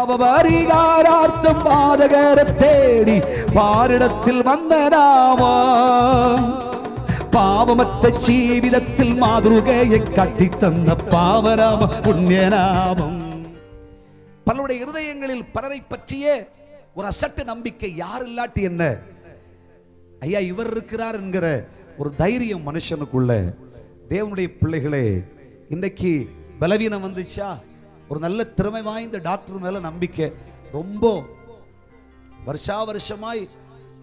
பாவபரிகாரார்த்தம் பாதகரை தேடி பாரிடத்தில் வந்த நாமம், பாவமற்ற ஜீவிதத்தில் மாதுருகையை கட்டி தந்த பாவநாமம் புண்ணியநாமம். பலருடைய இருதயங்களில் பலரை பற்றிய ஒரு அசட்டு நம்பிக்கை, யார் இல்லாட்டி என்ன, ஐயா இவர் இருக்கிறார் என்கிற ஒரு தைரியம் மனுஷனுக்குள்ள. தேவனுடைய பிள்ளைகளே, இன்றைக்கு பலவீனம் வந்துச்சா, ஒரு நல்ல திறமை வாய்ந்த டாக்டர் மேல நம்பிக்கை, ரொம்ப வருஷா வருஷமாய்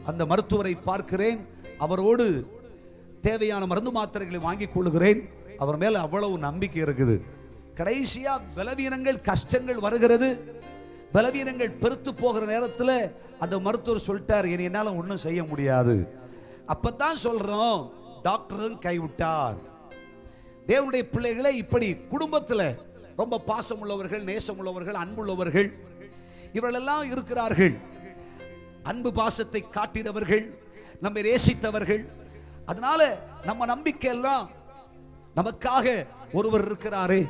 அந்த மருத்துவரை பார்க்கிறேன், அவரோடு தேவையான மருந்து மாத்திரைகளை வாங்கி கொள்கிறேன், அவர் மேல அவ்வளவு நம்பிக்கை இருக்குது. கடைசியா பலவீனங்கள் கஷ்டங்கள் வருகிறது, பலவீனங்கள் பெருத்து போகிற நேரத்தில் அந்த மருத்துவர் சொல்லிட்டார், என்னால ஒன்றும் செய்ய முடியாது. அப்பதான் சொல்றோம் டாக்டரும் கைவிட்டார். தேவனுடைய பிள்ளைகளை இப்படி குடும்பத்தில் ரொம்ப பாசம் உள்ளவர்கள், நேசம் உள்ளவர்கள், அன்புள்ளவர்கள் இவர்களெல்லாம் இருக்கிறார்கள். அன்பு பாசத்தை காட்டினவர்கள், நம்மை நேசித்தவர்கள். அதனால நம்ம நம்பிக்கை எல்லாம் நமக்காக ஒருவர் இருக்கிறாரே,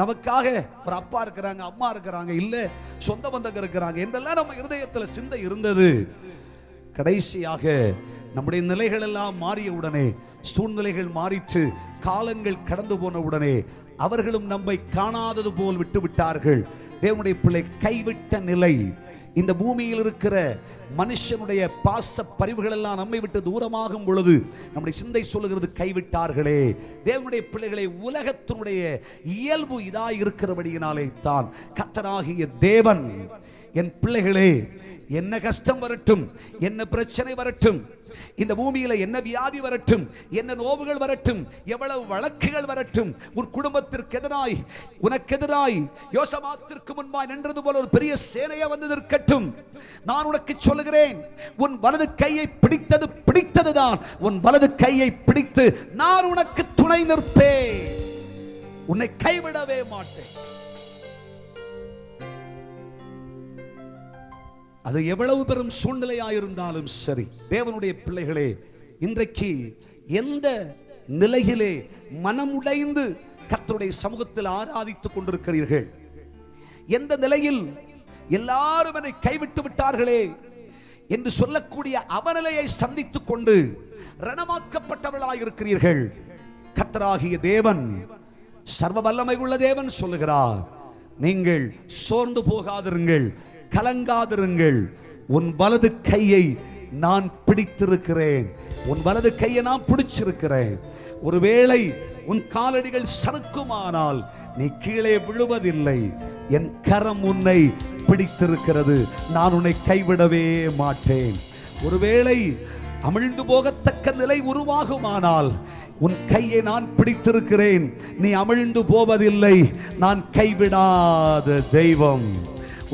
நமக்காக ஒரு அப்பா இருக்கிறாங்க, அம்மா இருக்கிறாங்க, இல்ல சொந்த பந்தங்க இருக்கிறாங்க என்றெல்லாம் நம்ம இருதயத்தில் சிந்தை இருந்தது. கடைசியாக நம்முடைய நிலைகள் எல்லாம் மாறிய உடனே, சூழ்நிலைகள் மாறிற்று, காலங்கள் கடந்து போன உடனே அவர்களும் நம்மை காணாதது போல் விட்டு விட்டார்கள். தேவனுடைய பிள்ளை, கைவிட்ட நிலை. இந்த பூமியில் இருக்கிற மனுஷனுடைய பாச பரிவுகள் எல்லாம் நம்மை விட்டு தூரமாகும் பொழுது நம்முடைய சிந்தை சொல்லுகிறது கைவிட்டார்களே. தேவனுடைய பிள்ளைகளை, உலகத்தினுடைய இயல்பு இதாய் இருக்கிறபடியினாலே தான் கர்த்தராகிய தேவன், என் பிள்ளைகளே, என்ன கஷ்டம் வரட்டும், என்ன பிரச்சனை வரட்டும், இந்த பூமியில என்ன வியாதி வரட்டும், என்ன நோவுகள் வரட்டும், எவ்வளவு வழக்குகள் வரட்டும், உன் குடும்பத்திற்கு எதிராய், உனக்கு எதிராய் யோசபாத்திற்கு முன்பாய் நின்றது போல ஒரு பெரிய சேனையா வந்து நிற்கட்டும், நான் உனக்கு சொல்லுகிறேன், உன் வலது கையை பிடித்ததுதான், உன் வலது கையை பிடித்து நான் உனக்கு துணை நிற்பேன், உன்னை கைவிடவே மாட்டேன். அது எவ்வளவு பெரும் சூழ்நிலையாயிருந்தாலும் சரி, தேவனுடைய பிள்ளைகளே, இன்றைக்கு எந்த நிலையிலே மனமுடைந்து கர்த்தருடைய சமூகத்தில் ஆராதித்துக் கொண்டிருக்கிறீர்கள்? எந்த நிலையில் எல்லாரும் என்னை கைவிட்டு விட்டார்களே என்று சொல்லக்கூடிய அவநிலையை சந்தித்துக் கொண்டு ரணமாக்கப்பட்டவர்களாயிருக்கிறீர்கள்? கர்த்தராகிய தேவன், சர்வ வல்லமை உள்ள தேவன் சொல்லுகிறார், நீங்கள் சோர்ந்து போகாதிருங்கள், கலங்காதிருங்கள், உன் வலது கையை நான் பிடித்திருக்கிறேன், உன் வலது கையை நான் பிடிச்சிருக்கிறேன். ஒருவேளை உன் காலடிகள் சறுக்குமானால் நீ கீழே விழுவதில்லை, என் கரம் உன்னை பிடித்திருக்கிறது, நான் உன்னை கைவிடவே மாட்டேன். ஒருவேளை அமிழ்ந்து போகத்தக்க நிலை உருவாகுமானால் உன் கையை நான் பிடித்திருக்கிறேன், நீ அமிழ்ந்து போவதில்லை, நான் கைவிடாத தெய்வம்.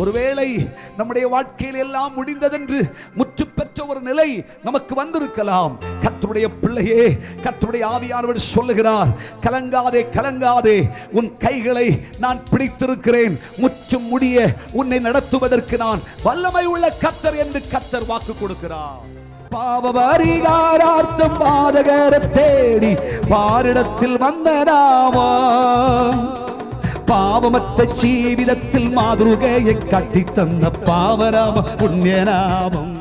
ஒருவேளை நம்முடைய வாழ்க்கையில் எல்லாம் முடிந்ததென்று முற்று பெற்ற ஒரு நிலை நமக்கு வந்திருக்கலாம். கர்த்தருடைய பிள்ளையே, கர்த்தருடைய ஆவியானவர் சொல்லுகிறார், கலங்காதே, கலங்காதே, உன் கைகளை நான் பிடித்திருக்கிறேன், முற்றும் முடிய உன்னை நடத்துவதற்கு நான் வல்லமை உள்ள கர்த்தர் என்று கர்த்தர் வாக்கு கொடுக்கிறார். பாவபரிகாரார்த்தம் பாதகரை தேடி பாரிடத்தில் வந்த நாமம், பாவமற்ற ஜீவிதத்தில் மாதுருகையை கட்டி தந்த பாவநாமம் புண்ணியநாமம்.